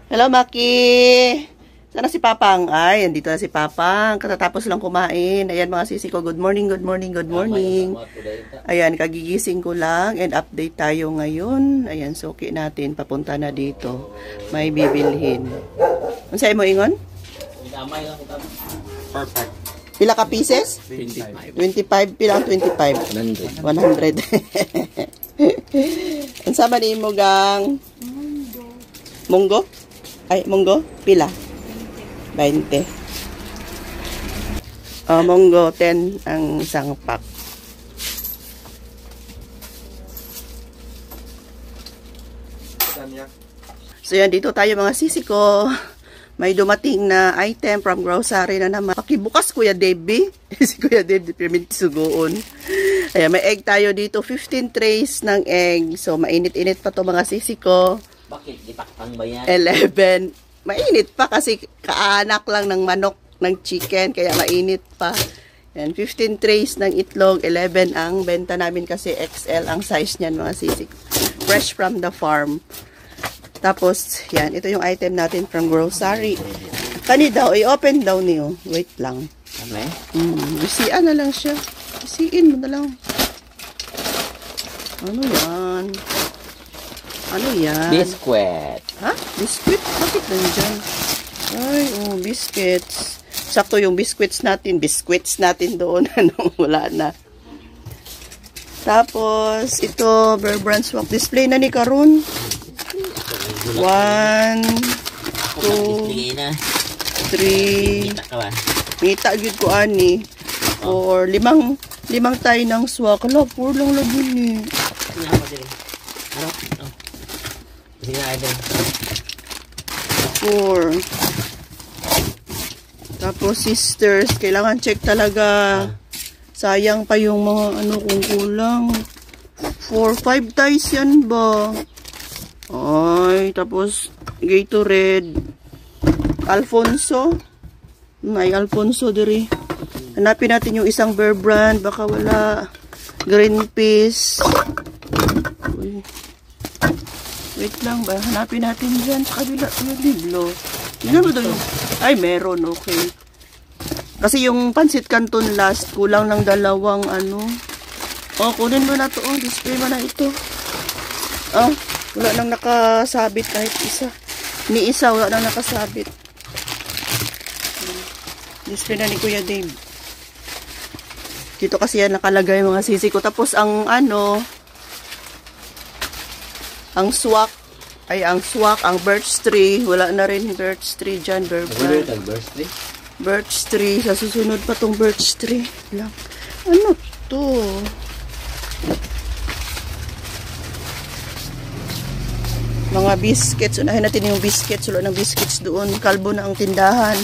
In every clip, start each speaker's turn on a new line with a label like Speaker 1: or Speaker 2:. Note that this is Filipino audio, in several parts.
Speaker 1: Hello, Maki! Sana si Papang? Ay, andito na si Papang. Katatapos lang kumain. Ayan mga sisi ko. Good morning, good morning, good morning. Ayan, kagigising ko lang and update tayo ngayon. Ayan, suki natin. Papunta na dito. May bibilhin. Ano sa'yo mo, Ingon?
Speaker 2: Perfect.
Speaker 1: Pila ka pieces?
Speaker 2: 25.
Speaker 1: 25. Pila ang 25? 100. 100. Ang sama ni mo gang? Munggo. Ay, munggo? Pila? 20. Munggo, 10 ang isang pack. So yan, dito tayo mga sisi ko. May dumating na item from grocery na naman. Pakibukas, Kuya Davey. Si Kuya Davey, permit sugoon. Ayan, may egg tayo dito. 15 trays ng egg. So, mainit-init pa to mga sisi ko.
Speaker 2: Bakit? Dipakpang ba yan?
Speaker 1: 11. Mainit pa kasi kaanak lang ng manok ng chicken. Kaya mainit pa. Yan, 15 trays ng itlog. 11 ang benta namin kasi XL ang size niyan mga sisi. Fresh from the farm. Tapos, yan. Ito yung item natin from grocery. Kani daw, i-open daw niyo. Wait lang.
Speaker 2: Ano eh?
Speaker 1: Isian na lang siya. Isiin mo na lang. Ano yan? Ano yan?
Speaker 2: Biscuit.
Speaker 1: Ha? Biscuit? Bakit nandyan? Ay, biscuits. Sakto yung biscuits natin. Biscuits natin doon. Wala na. Tapos, ito, Bear Brand Swak. Display na ni Karun. 1, 2, 3. Mita gid ko ani. Or limang tayo ng swak. Hala, 4 lang lagi ni. 4. Tapos sisters, kailangan check talaga. Sayang pa yung mga ano kung kulang. 4, 5 ties yan ba? Ay, tapos Gatorade. Alfonso. May Alfonso diri. Hanapin natin yung isang Bear Brand. Baka wala. Greenpeace. Uy. Wait lang ba? Hanapin natin dyan. Sa kabila. Yung liblo. Tignan mo doon. Ay, meron. Okay. Kasi yung Pansit Canton last, kulang ng 2 ano. Oh, kunin mo na to. Oh, display mo na ito. Oh. Wala nang nakasabit kahit isa. Ni isa, wala nang nakasabit. Display na ni Kuya Dave. Dito kasi yan nakalagay mga sisi ko. Tapos ang ano, ang swak, ang birch tree. Wala na rin birch tree dyan. Birch tree. Sa susunod pa tong birch tree. Lang. Ano to? Mga biscuits. Unahin natin yung biscuits. Wala ng biscuits doon. Kalbo na ang tindahan.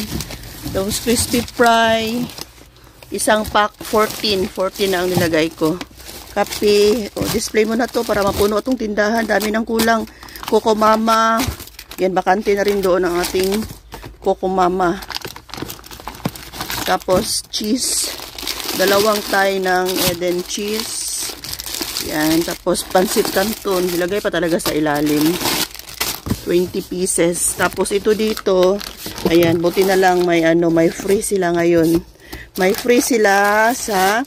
Speaker 1: Tapos crispy fry. Isang pack. 14. 14 na ang nilagay ko. Kape. O, display mo na to para mapuno itong tindahan. Dami ng kulang. Coco Mama. Yan, bakante na rin doon ang ating Coco Mama. Tapos cheese. 2 tayo ng Eden cheese. Yan. Tapos Pansit Canton. Nilagay pa talaga sa ilalim. 20 pieces. Tapos ito dito, ayan, buti na lang may may free sila ngayon. May free sila sa,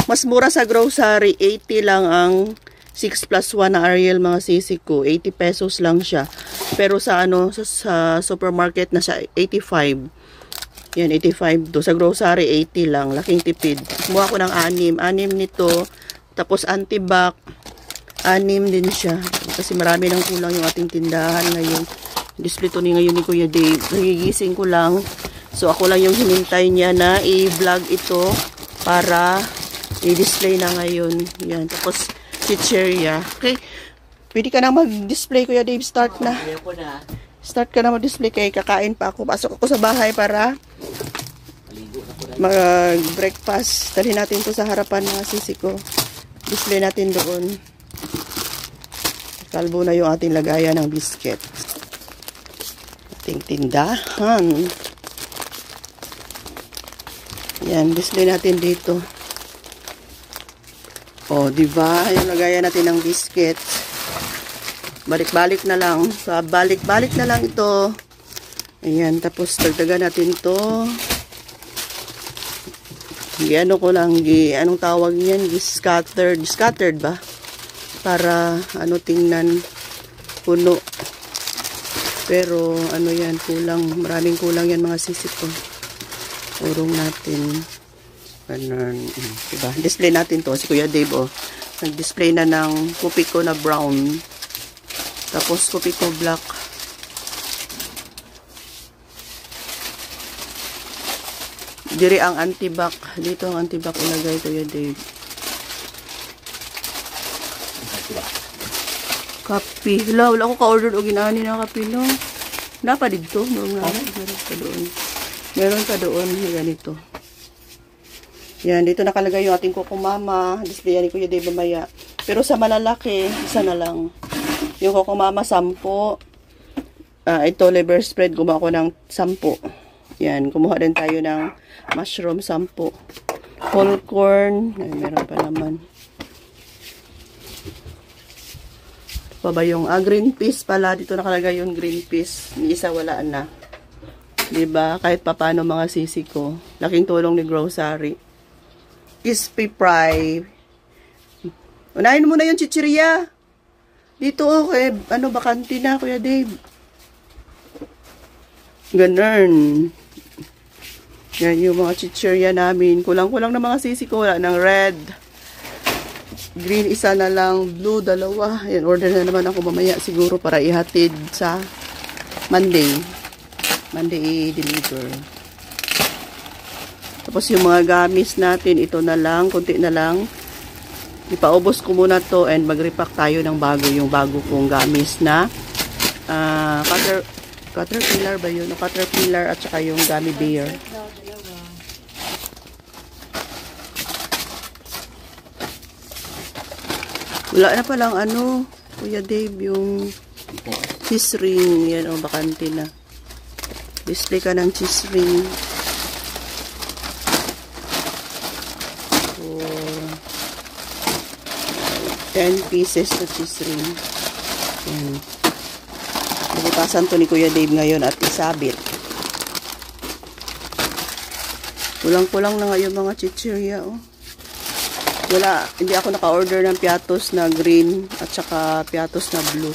Speaker 1: mas mura sa grocery, 80 lang ang 6+1 na Ariel mga sisi ko. 80 pesos lang siya. Pero sa sa supermarket na siya 85. Yan, 85 to. Sa grocery, 80 lang. Laking tipid. Kumuha ko ng 6 nito. Tapos antibac. 6 din siya. Kasi marami nang kulang yung ating tindahan ngayon. Display to ngayon ni Kuya Dave. Nagigising ko lang. So ako lang yung hinintay niya na i-vlog ito para i-display na ngayon. Yan. Tapos chicheria. Okay. Pwede ka na mag-display Kuya Dave. Start na. Start ka na mag-display kay kakain pa ako. Pasok ako sa bahay para mag-breakfast. Dalhin natin to sa harapan mga sisi ko. Display natin doon. Kalbo na yung ating lagayan ng biscuit. Ating tindahan. Yan, display natin dito. O, diba? Yung lagayan natin ng biscuit. Balik-balik na lang. So, balik-balik na lang ito. Ayan, tapos dagdagan natin to. Ano ko lang, anong tawag niyan? Scattered ba? Para, tingnan, puno. Pero, yan, kulang. Maraming kulang yan mga sisig ko. Urong natin. Ganun. Diba? Display natin to. Si Kuya Dave, nag-display na ng kupi ko na brown. Tapos, kupi ko black. Diri ang antibac. Dito ang antibac ilagay, Kuya Dave. Kapi. Wala ko ka-order o ginani na kapi, no? Napa dito? Meron ka doon. Meron ka doon. Ganito. Yan, dito nakalagay yung ating kukumama. Displayan ni Kuya Dave mamaya. Pero sa malalaki, isa na lang. Yung kukumama, 10. Ito, liver spread, gumawa ko ng 10. Yan, kumuha din tayo ng mushroom, 10. Whole corn. Ay, meron pa naman. Pa ba yung green peas pala, dito nakalagay yung green peas, ni isa wala na, diba? Kahit papaano mga sisi ko, laking tulong ni grocery. Crispy fry, unahin mo na yung chichirya dito, okay, bakante na, Kuya Dave. Ganun. Yan yung mga chichirya namin, kulang-kulang na mga sisi ko, wala ng red, green isa na lang, blue 2. Yan, order na naman ako mamaya siguro para ihatid sa Monday i-deliver. Tapos yung mga gamis natin, ito na lang, konti na lang. Ipaubos ko muna to and mag-repack tayo ng bago, yung bago kong gamis na Caterpillar ba yun? Caterpillar at saka yung gummy bear. Wala na palang Kuya Dave, yung cheese ring. Yan, bakante na. Display ka ng cheese ring. For 10 pieces na cheese ring. Yan. Nabutasan to ni Kuya Dave ngayon at isabit. Kulang-kulang na ngayon mga chichirya, Wala, hindi ako naka-order ng piatos na green at saka piatos na blue.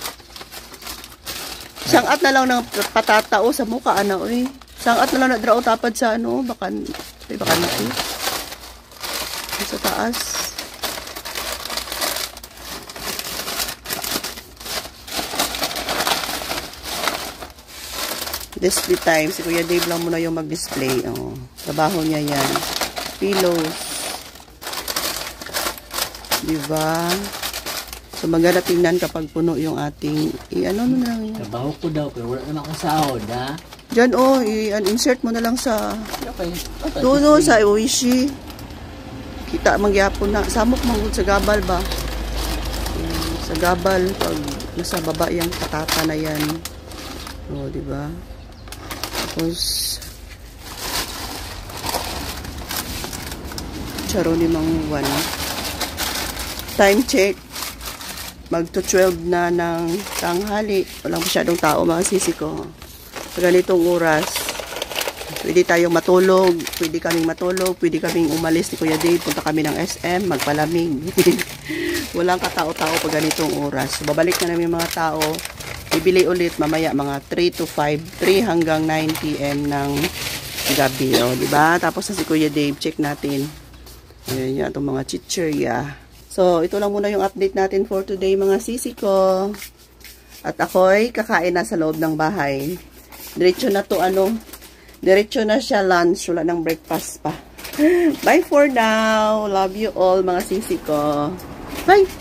Speaker 1: Sangat na lang ng patata sa mukha, Sangat na lang na draw tapad sa bakante. Sa taas. Display time. Si Kuya Dave lang muna yung mag-display. Trabaho niya yan. Pillows. Diba? So, maganda tingnan kapag puno yung ating,
Speaker 2: Trabaho ko daw, pero wala naman akong sahod, ha?
Speaker 1: Diyan, insert mo na lang sa, sa Oishi. Kita, mangyapon na. Samok mangod sa gabal ba? Sa gabal, pag nasa baba yung patata na yan. Diba? Tapos, charo ni Mang Juan. Time check. Magto-12 na ng tanghali. Walang masyadong tao mga sisi ko. Sa ganitong oras, pwede tayong matulog. Pwede kaming matulog. Pwede kaming umalis ni Kuya Dave. Punta kami ng SM. Magpalamig. Walang katao-tao pag ganitong oras. So, babalik na namin mga tao. Bibili ulit mamaya mga 3 to 5. 3 hanggang 9 PM ng gabi. Diba? Tapos na si Kuya Dave. Check natin. Ayan yan. Itong mga chichirya. So, ito lang muna yung update natin for today mga sisi ko. At ako'y kakain na sa loob ng bahay. Diretso na to diretso na siya lunch. Wala ng breakfast pa. Bye for now. Love you all mga sisi ko. Bye!